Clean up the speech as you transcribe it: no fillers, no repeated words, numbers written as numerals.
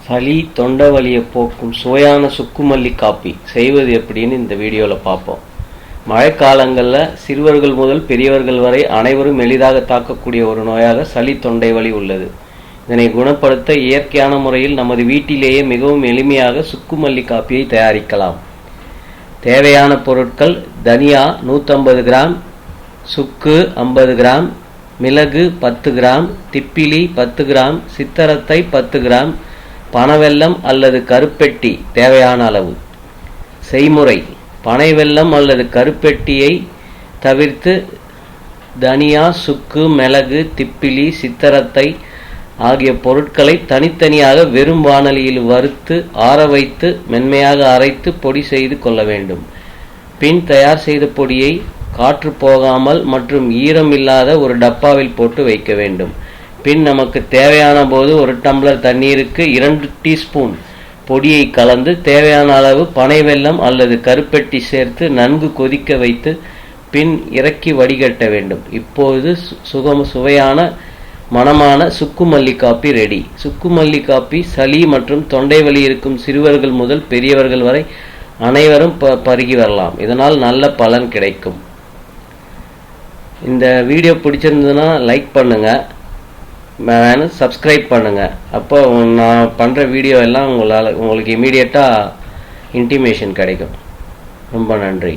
சளி தொண்டை வலியை போக்கும் சுவையான சுக்குமல்லி காப்பி செய்வது எப்படின்னு இந்த வீடியோவில் பார்ப்போம். மழைக்காலங்களில் சிறுவர்கள் முதல் பெரியவர்கள் வரை அனைவரும் எளிதாக தாக்கக்கூடிய ஒரு நோயாக சளி தொண்டை வலி உள்ளது. இதனை குணப்படுத்த இயற்கையான முறையில் நமது வீட்டிலேயே மிகவும் எளிமையாக சுக்குமல்லி காப்பியை தயாரிக்கலாம். தேவையான பொருட்கள்: தனியா 150 கிராம், சுக்கு 50 கிராம், மிளகு 10 கிராம், திப்பிலி 10 கிராம், சித்தரத்தை 10 கிராம், பனவெல்லம் அல்லது கருப்பெட்டி தேவையான அளவு. செய்முறை: பனை வெல்லம் அல்லது கருப்பெட்டியை தவிர்த்து தனியா, சுக்கு, மிளகு, திப்பிலி, சித்தரத்தை ஆகிய பொருட்களை தனித்தனியாக வெறும் வாணலியில் வறுத்து ஆற வைத்து மென்மையாக அரைத்து பொடி செய்து கொள்ள வேண்டும். பின் தயார் செய்த பொடியை காற்று போகாமல் மற்றும் ஈரம் இல்லாத ஒரு டப்பாவில் போட்டு வைக்க வேண்டும். பின் நமக்கு தேவையான போது ஒரு டம்ளர் தண்ணீருக்கு 2 டீஸ்பூன் பொடியை கலந்து தேவையான அளவு பனை வெல்லம் அல்லது கருப்பெட்டி சேர்த்து நன்கு கொதிக்க வைத்து பின் இறக்கி வடிகட்ட வேண்டும். இப்போது சுவையான மணமான சுக்குமல்லி காப்பி ரெடி. சுக்குமல்லி காப்பி சளி மற்றும் தொண்டை வலி இருக்கும் சிறுவர்கள் முதல் பெரியவர்கள் வரை அனைவரும் பருகி வரலாம். இதனால் நல்ல பலன் கிடைக்கும். இந்த வீடியோ பிடிச்சிருந்ததுன்னா லைக் பண்ணுங்க, சப்ஸ்கிரைப் பண்ணுங்க. அப்போ நான் பண்ணுற வீடியோ எல்லாம் உங்களுக்கு இமீடியட்டாக இன்டிமேஷன் கிடைக்கும். ரொம்ப நன்றி.